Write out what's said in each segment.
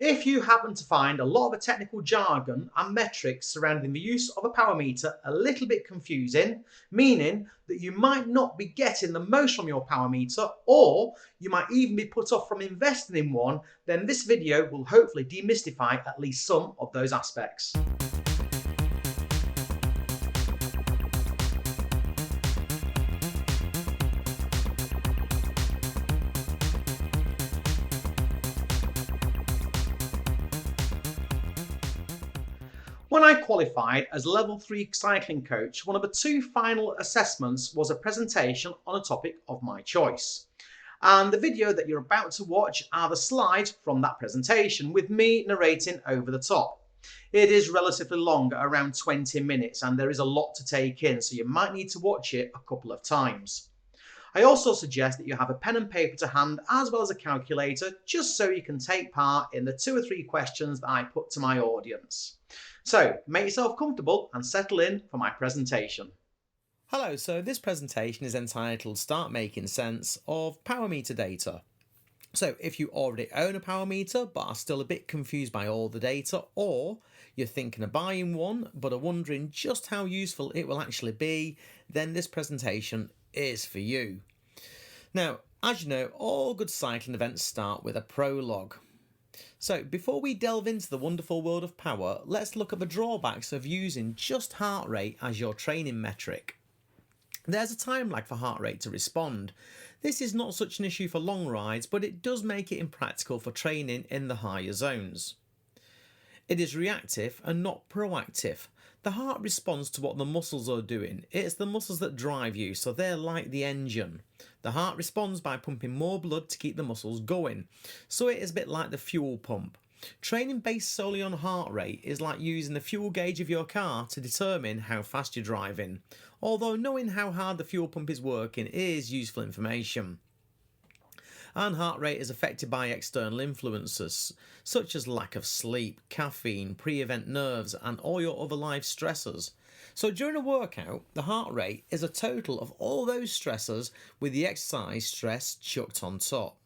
If you happen to find a lot of the technical jargon and metrics surrounding the use of a power meter a little bit confusing, meaning that you might not be getting the most from your power meter, or you might even be put off from investing in one, then this video will hopefully demystify at least some of those aspects. When I qualified as a level 3 cycling coach, one of the two final assessments was a presentation on a topic of my choice. And the video that you're about to watch are the slides from that presentation with me narrating over the top. It is relatively long, around 20 minutes, and there is a lot to take in, so you might need to watch it a couple of times. I also suggest that you have a pen and paper to hand as well as a calculator, just so you can take part in the 2 or 3 questions that I put to my audience. So make yourself comfortable and settle in for my presentation. Hello, so this presentation is entitled Start Making Sense of Power Meter Data. So if you already own a power meter but are still a bit confused by all the data, or you're thinking of buying one but are wondering just how useful it will actually be, then this presentation is for you. Now, as you know, all good cycling events start with a prologue. So before we delve into the wonderful world of power, let's look at the drawbacks of using just heart rate as your training metric. There's a time lag for heart rate to respond. This is not such an issue for long rides, but it does make it impractical for training in the higher zones. It is reactive and not proactive. The heart responds to what the muscles are doing. It's the muscles that drive you, so they're like the engine. The heart responds by pumping more blood to keep the muscles going, so it is a bit like the fuel pump. Training based solely on heart rate is like using the fuel gauge of your car to determine how fast you're driving, although knowing how hard the fuel pump is working is useful information. And heart rate is affected by external influences such as lack of sleep, caffeine, pre-event nerves and all your other life stressors. So during a workout, the heart rate is a total of all those stressors with the exercise stress chucked on top.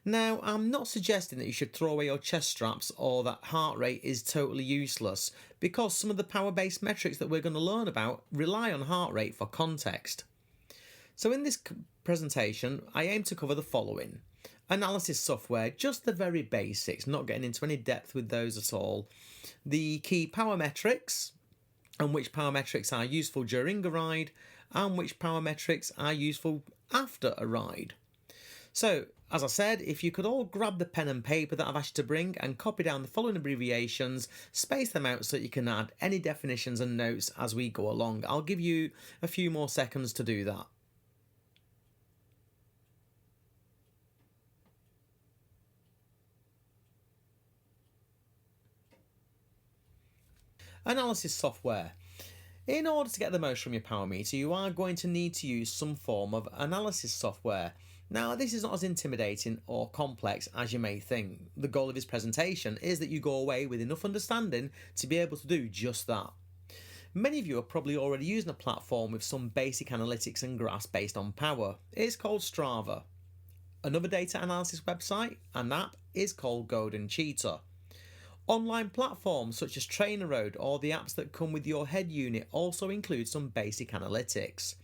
Now, I'm not suggesting that you should throw away your chest straps or that heart rate is totally useless, because some of the power-based metrics that we're going to learn about rely on heart rate for context. So in this presentation, I aim to cover the following. Analysis software, just the very basics, not getting into any depth with those at all. The key power metrics, and which power metrics are useful during a ride, and which power metrics are useful after a ride. So, as I said, if you could all grab the pen and paper that I've asked you to bring and copy down the following abbreviations, space them out so that you can add any definitions and notes as we go along. I'll give you a few more seconds to do that. Analysis software. In order to get the most from your power meter, you are going to need to use some form of analysis software. Now, this is not as intimidating or complex as you may think. The goal of this presentation is that you go away with enough understanding to be able to do just that. Many of you are probably already using a platform with some basic analytics and graphs based on power. It's called Strava. Another data analysis website and app is called Golden Cheetah. Online platforms such as TrainerRoad or the apps that come with your head unit also include some basic analytics.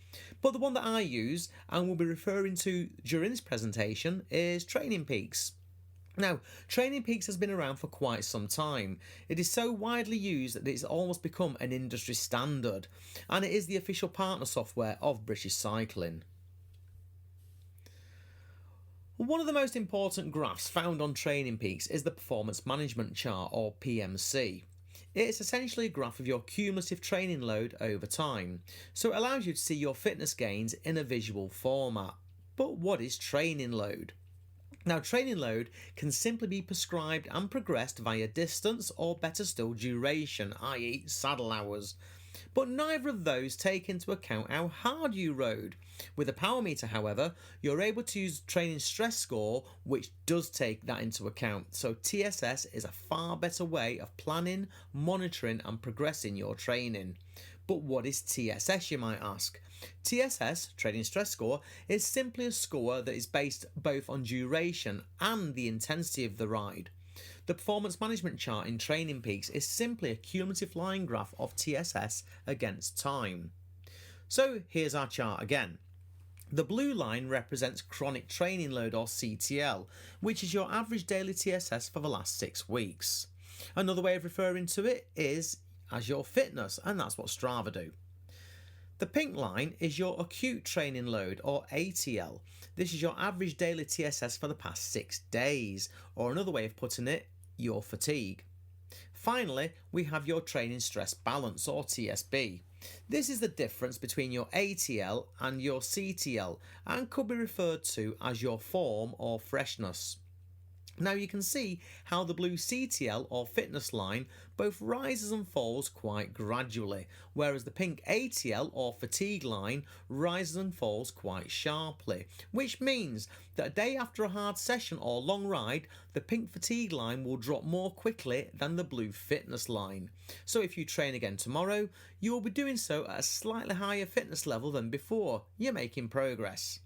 But the one that I use and will be referring to during this presentation is Training Peaks. Now, Training Peaks has been around for quite some time. It is so widely used that it's almost become an industry standard, and it is the official partner software of British Cycling. One of the most important graphs found on Training Peaks is the Performance Management Chart, or PMC. It's essentially a graph of your cumulative training load over time, so it allows you to see your fitness gains in a visual format. But what is training load? Now, training load can simply be prescribed and progressed via distance or better still duration, i.e. saddle hours. But neither of those take into account how hard you rode. With a power meter, however, you're able to use training stress score, which does take that into account. So TSS is a far better way of planning, monitoring and progressing your training. But what is TSS, you might ask? TSS, Training Stress Score, is simply a score that is based both on duration and the intensity of the ride. The performance management chart in Training Peaks is simply a cumulative line graph of TSS against time. So here's our chart again. The blue line represents chronic training load, or CTL, which is your average daily TSS for the last 6 weeks. Another way of referring to it is as your fitness, and that's what Strava do. The pink line is your acute training load, or ATL. This is your average daily TSS for the past 6 days, or another way of putting it, your fatigue. Finally, we have your training stress balance, or TSB. This is the difference between your ATL and your CTL, and could be referred to as your form or freshness. Now you can see how the blue CTL or fitness line both rises and falls quite gradually, whereas the pink ATL or fatigue line rises and falls quite sharply, which means that a day after a hard session or long ride, the pink fatigue line will drop more quickly than the blue fitness line. So if you train again tomorrow, you will be doing so at a slightly higher fitness level than before. You're making progress.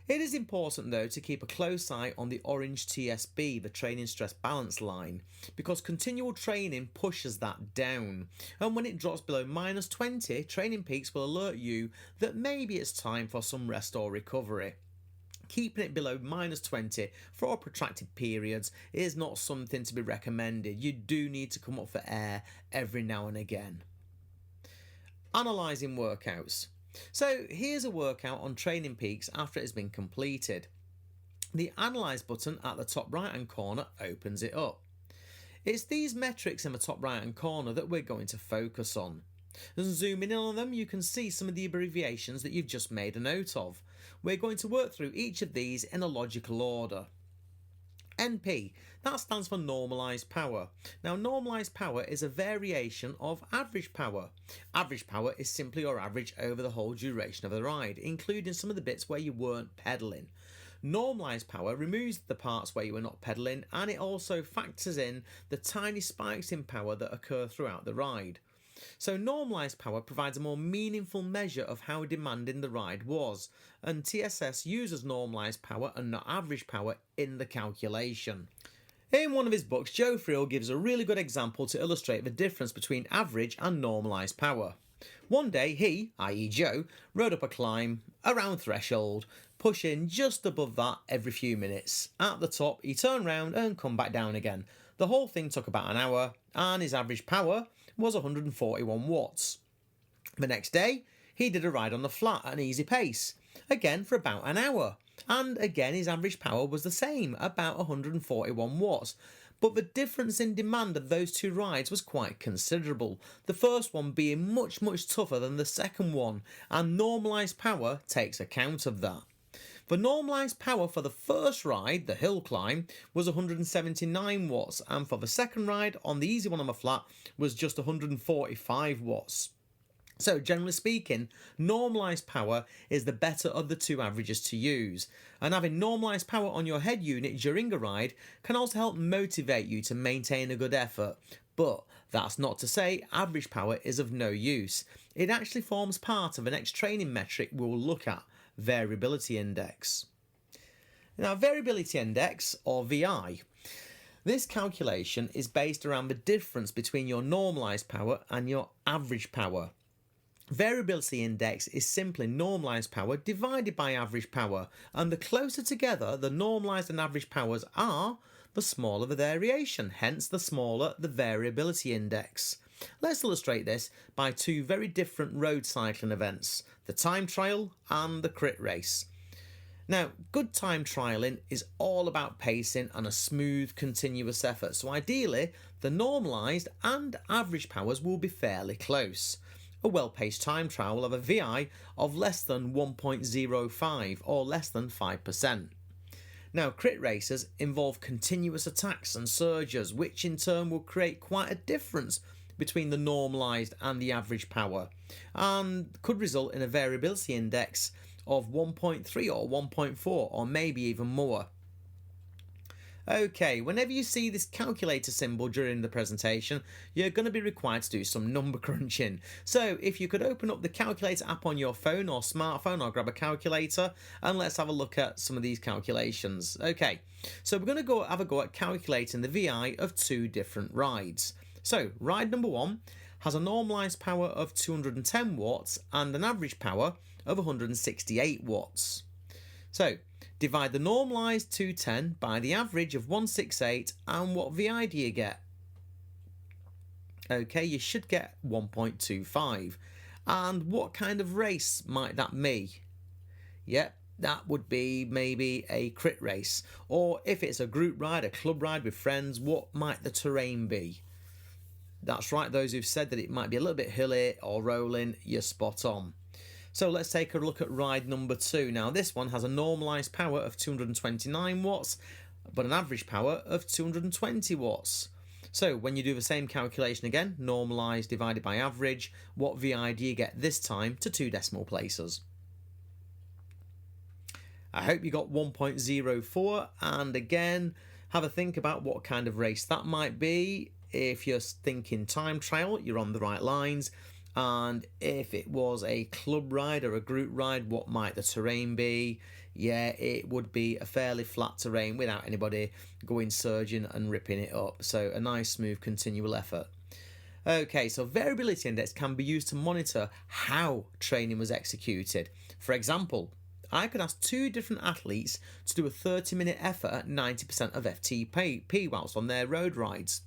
It is important though to keep a close eye on the orange TSB, the training stress balance line, because continual training pushes that down, and when it drops below -20, Training Peaks will alert you that maybe it's time for some rest or recovery. Keeping it below -20 for protracted periods is not something to be recommended. You do need to come up for air every now and again. Analysing workouts. So here's a workout on Training Peaks after it has been completed. The Analyze button at the top right hand corner opens it up. It's these metrics in the top right hand corner that we're going to focus on. And zooming in on them, you can see some of the abbreviations that you've just made a note of. We're going to work through each of these in a logical order. NP, that stands for normalised power. Now, normalised power is a variation of average power. Average power is simply your average over the whole duration of the ride, including some of the bits where you weren't pedalling. Normalised power removes the parts where you were not pedalling, and it also factors in the tiny spikes in power that occur throughout the ride. So normalised power provides a more meaningful measure of how demanding the ride was, and TSS uses normalised power and not average power in the calculation. In one of his books, Joe Friel gives a really good example to illustrate the difference between average and normalised power. One day he, i.e. Joe, rode up a climb around threshold, pushing just above that every few minutes. At the top, he turned round and come back down again. The whole thing took about an hour, and his average power was 141 watts. The next day, he did a ride on the flat at an easy pace, again for about an hour, and again his average power was the same, about 141 watts. But the difference in demand of those two rides was quite considerable, the first one being much tougher than the second one, and normalised power takes account of that. The normalised power for the first ride, the hill climb, was 179 watts, and for the second ride, on the easy one on the flat, was just 145 watts. So generally speaking, normalised power is the better of the two averages to use, and having normalised power on your head unit during a ride can also help motivate you to maintain a good effort. But that's not to say average power is of no use. It actually forms part of the next training metric we'll look at, variability index. Now, variability index, or VI, this calculation is based around the difference between your normalised power and your average power. Variability index is simply normalised power divided by average power, and the closer together the normalised and average powers are, the smaller the variation, hence the smaller the variability index. Let's illustrate this by two very different road cycling events, the time trial and the crit race. Now, good time trialling is all about pacing and a smooth, continuous effort, so ideally, the normalised and average powers will be fairly close. A well-paced time trial will have a VI of less than 1.05 or less than 5%. Now, crit races involve continuous attacks and surges, which in turn will create quite a difference between the normalised and the average power, and could result in a variability index of 1.3 or 1.4 or maybe even more. Okay, whenever you see this calculator symbol during the presentation, you're going to be required to do some number crunching. So if you could open up the calculator app on your phone or smartphone, or grab a calculator, and let's have a look at some of these calculations. Okay, so we're going to have a go at calculating the VI of two different rides. So ride number one has a normalised power of 210 watts and an average power of 168 watts. So divide the normalised 210 by the average of 168, and what VI do you get? Okay, you should get 1.25. And what kind of race might that be? Yep, that would be maybe a crit race. Or if it's a group ride, a club ride with friends, what might the terrain be? That's right, those who've said that it might be a little bit hilly or rolling, you're spot on. So let's take a look at ride number two. Now this one has a normalised power of 229 watts, but an average power of 220 watts. So when you do the same calculation again, normalised divided by average, what VI do you get this time to two decimal places? I hope you got 1.04, and again, have a think about what kind of race that might be. If you're thinking time trial, you're on the right lines. And if it was a club ride or a group ride, what might the terrain be? Yeah, it would be a fairly flat terrain without anybody going surging and ripping it up. So a nice, smooth, continual effort. Okay, so variability index can be used to monitor how training was executed. For example, I could ask two different athletes to do a 30-minute effort at 90% of FTP whilst on their road rides.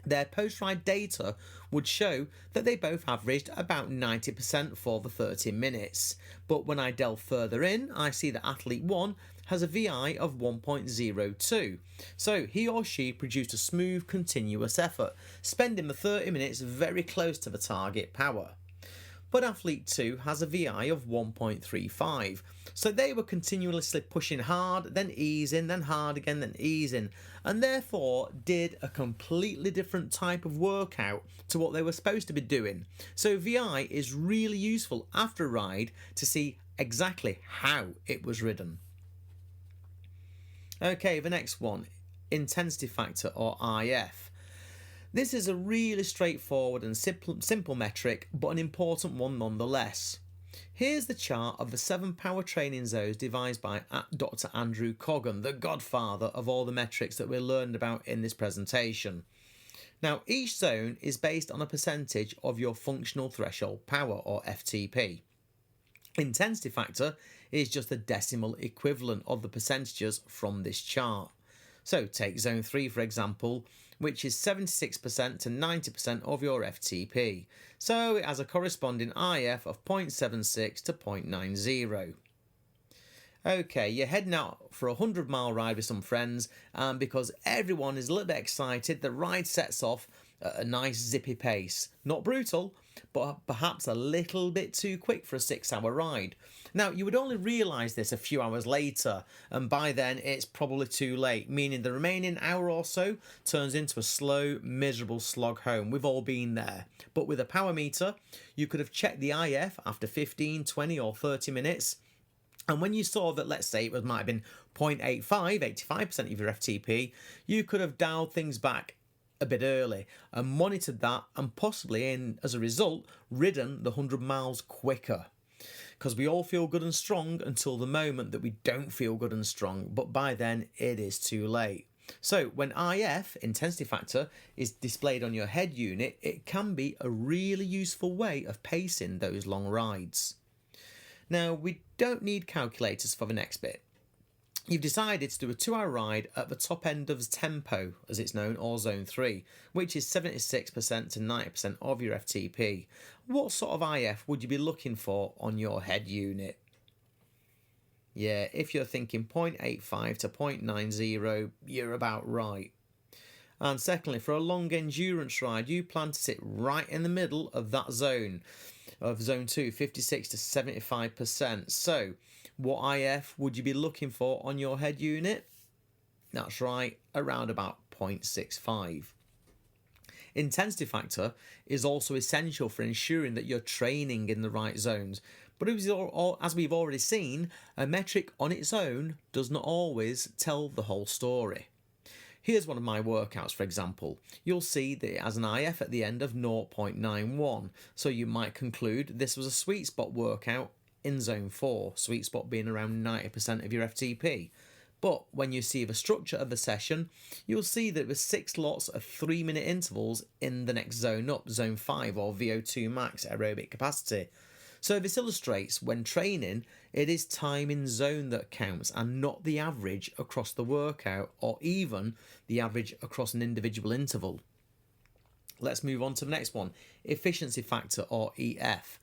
Their post-ride data would show that they both averaged about 90% for the 30 minutes. But when I delve further in, I see that athlete 1 has a VI of 1.02. So he or she produced a smooth, continuous effort, spending the 30 minutes very close to the target power. But athlete 2 has a VI of 1.35. So they were continuously pushing hard, then easing, then hard again, then easing, and therefore did a completely different type of workout to what they were supposed to be doing. So VI is really useful after a ride to see exactly how it was ridden. Okay, the next one, intensity factor, or IF. This is a really straightforward and simple metric, but an important one nonetheless. Here's the chart of the 7 power training zones devised by Dr. Andrew Coggan, the godfather of all the metrics that we learned about in this presentation. Now, each zone is based on a percentage of your functional threshold power, or FTP. Intensity factor is just the decimal equivalent of the percentages from this chart. So take zone 3 for example, which is 76% to 90% of your FTP. So it has a corresponding IF of 0.76 to 0.90. Okay, you're heading out for a 100-mile ride with some friends, and because everyone is a little bit excited, the ride sets off at a nice zippy pace. Not brutal, but perhaps a little bit too quick for a 6-hour ride. Now, you would only realise this a few hours later, and by then it's probably too late, meaning the remaining hour or so turns into a slow, miserable slog home. We've all been there. But with a power meter, you could have checked the IF after 15, 20 or 30 minutes, and when you saw that, let's say it might have been 0.85, 85% of your FTP, you could have dialed things back a bit early and monitored that, and possibly, as a result, ridden the 100 miles quicker. Because we all feel good and strong until the moment that we don't feel good and strong, but by then it is too late. So when IF, intensity factor, is displayed on your head unit, it can be a really useful way of pacing those long rides. Now, we don't need calculators for the next bit. You've decided to do a 2-hour ride at the top end of tempo, as it's known, or zone 3, which is 76% to 90% of your FTP. What sort of IF would you be looking for on your head unit? Yeah, if you're thinking 0.85 to 0.90, you're about right. And secondly, for a long endurance ride, you plan to sit right in the middle of that zone, of zone 2, 56 to 75%. So, what IF would you be looking for on your head unit? That's right, around about 0.65. Intensity factor is also essential for ensuring that you're training in the right zones. But as we've already seen, a metric on its own does not always tell the whole story. Here's one of my workouts, for example. You'll see that it has an IF at the end of 0.91, so you might conclude this was a sweet spot workout in zone 4, sweet spot being around 90% of your FTP. But when you see the structure of the session, you'll see that it was 6 lots of 3-minute intervals in the next zone up, zone 5 or VO2 max aerobic capacity. So this illustrates when training, it is time in zone that counts and not the average across the workout or even the average across an individual interval. Let's move on to the next one, efficiency factor or EF.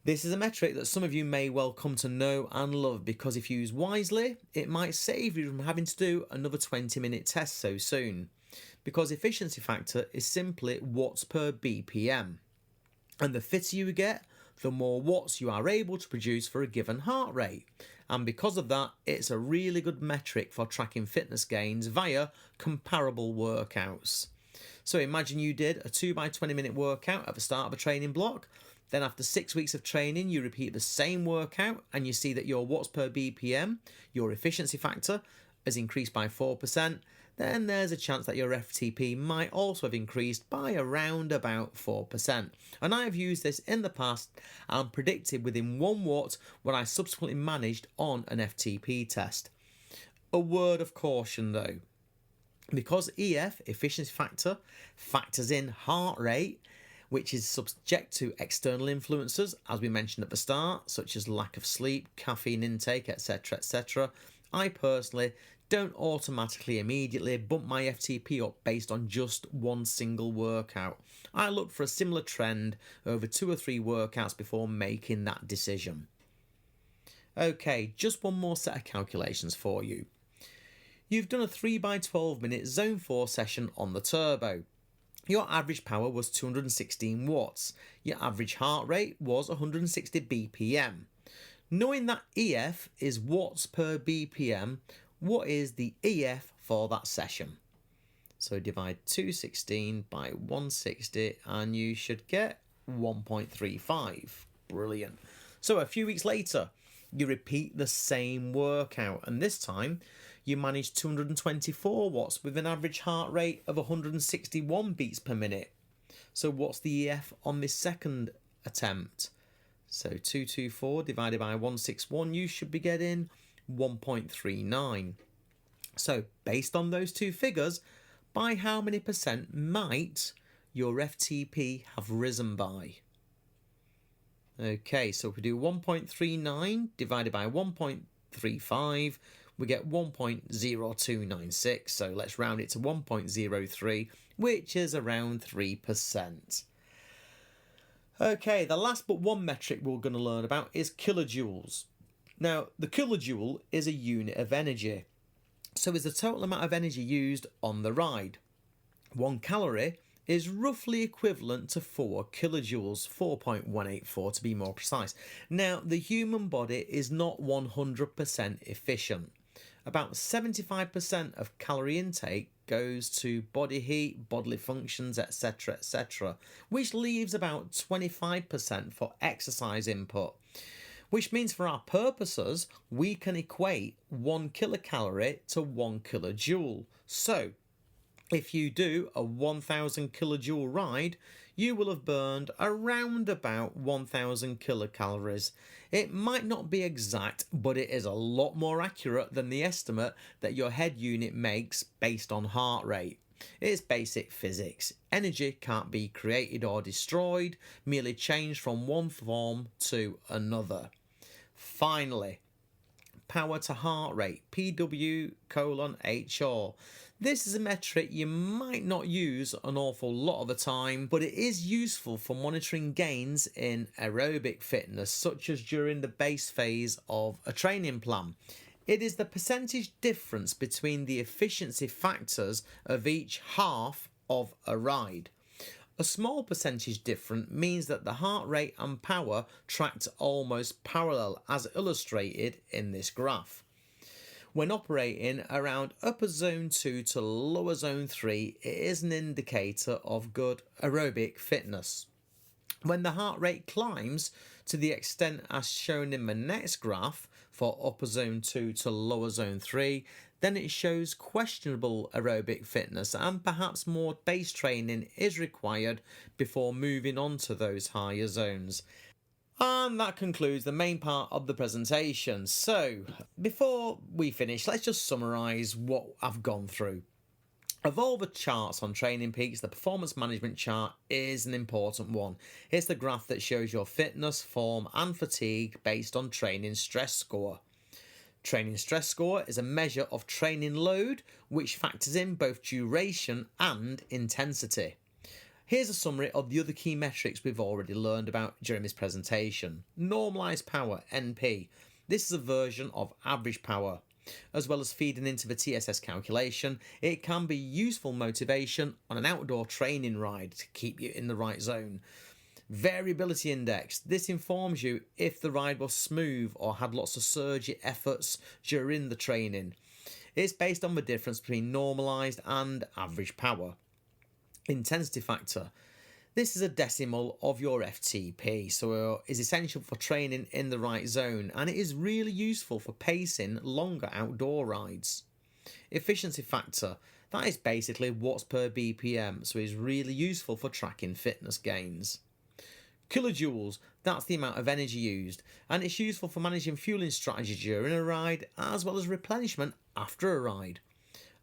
This is a metric that some of you may well come to know and love because if used wisely, it might save you from having to do another 20-minute test so soon. Because efficiency factor is simply watts per BPM. And the fitter you get, the more watts you are able to produce for a given heart rate. And because of that, it's a really good metric for tracking fitness gains via comparable workouts. So imagine you did a 2x20 minute workout at the start of a training block. Then after 6 weeks of training, you repeat the same workout and you see that your watts per BPM, your efficiency factor, has increased by 4%. Then there's a chance that your FTP might also have increased by around about 4%. And I have used this in the past and predicted within 1 watt what I subsequently managed on an FTP test. A word of caution though, because EF, efficiency factor, factors in heart rate, which is subject to external influences, as we mentioned at the start, such as lack of sleep, caffeine intake, etc., etc. I personally don't automatically immediately bump my FTP up based on just one single workout. I look for a similar trend over 2 or 3 workouts before making that decision. Okay, just one more set of calculations for you. You've done a 3x12 minute zone 4 session on the turbo. Your average power was 216 watts. Your average heart rate was 160 BPM. Knowing that EF is watts per BPM, what is the EF for that session? So divide 216 by 160 and you should get 1.35. Brilliant. So a few weeks later, you repeat the same workout and this time you manage 224 watts with an average heart rate of 161 beats per minute. So what's the EF on this second attempt? So 224 divided by 161, you should be getting 1.39. So based on those two figures, by how many percent might your FTP have risen by? Okay, so if we do 1.39 divided by 1.35, we get 1.0296. So let's round it to 1.03, which is around 3%. Okay, the last but one metric we're going to learn about is kilojoules. Now, the kilojoule is a unit of energy. So is the total amount of energy used on the ride. 1 calorie is roughly equivalent to 4 kilojoules, 4.184 to be more precise. Now, the human body is not 100% efficient. About 75% of calorie intake goes to body heat, bodily functions, etc., etc., which leaves about 25% for exercise input. Which means for our purposes, we can equate 1 kilocalorie to 1 kilojoule. So, if you do a 1000 kilojoule ride, you will have burned around about 1000 kilocalories. It might not be exact, but it is a lot more accurate than the estimate that your head unit makes based on heart rate. It's basic physics. Energy can't be created or destroyed, merely changed from one form to another. Finally, power to heart rate, PW:HR. This is a metric you might not use an awful lot of the time, but it is useful for monitoring gains in aerobic fitness, such as during the base phase of a training plan. It is the percentage difference between the efficiency factors of each half of a ride. A small percentage difference means that the heart rate and power tracked almost parallel as illustrated in this graph. When operating around upper zone 2 to lower zone 3, it is an indicator of good aerobic fitness. When the heart rate climbs to the extent as shown in the next graph for upper zone 2 to lower zone 3, then it shows questionable aerobic fitness and perhaps more base training is required before moving on to those higher zones. And that concludes the main part of the presentation. So, before we finish, let's just summarise what I've gone through. Of all the charts on Training Peaks, the performance management chart is an important one. It's the graph that shows your fitness, form and fatigue based on training stress score. Training stress score is a measure of training load which factors in both duration and intensity. Here's a summary of the other key metrics we've already learned about during this presentation. Normalised power, NP. This is a version of average power. As well as feeding into the TSS calculation, it can be useful motivation on an outdoor training ride to keep you in the right zone. Variability index. This informs you if the ride was smooth or had lots of surgy efforts during the training. It's based on the difference between normalised and average power. Intensity factor. This is a decimal of your FTP, so is essential for training in the right zone, and it is really useful for pacing longer outdoor rides. Efficiency factor. That is basically watts per BPM, so is really useful for tracking fitness gains. Kilojoules, that's the amount of energy used, and it's useful for managing fueling strategy during a ride as well as replenishment after a ride.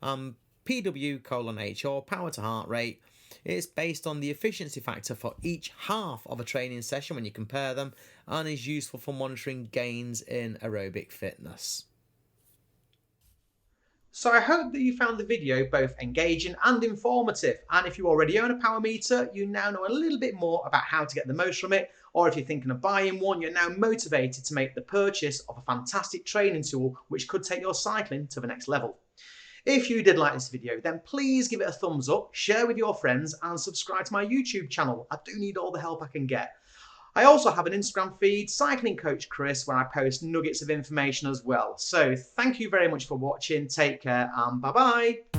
PW:H, or power to heart rate, it's based on the efficiency factor for each half of a training session when you compare them, and is useful for monitoring gains in aerobic fitness. So I hope that you found the video both engaging and informative, and if you already own a power meter, you now know a little bit more about how to get the most from it, or if you're thinking of buying one, you're now motivated to make the purchase of a fantastic training tool which could take your cycling to the next level. If you did like this video, then please give it a thumbs up, share with your friends and subscribe to my YouTube channel. I do need all the help I can get. I also have an Instagram feed, Cycling Coach Chris, where I post nuggets of information as well. So thank you very much for watching, take care and bye bye.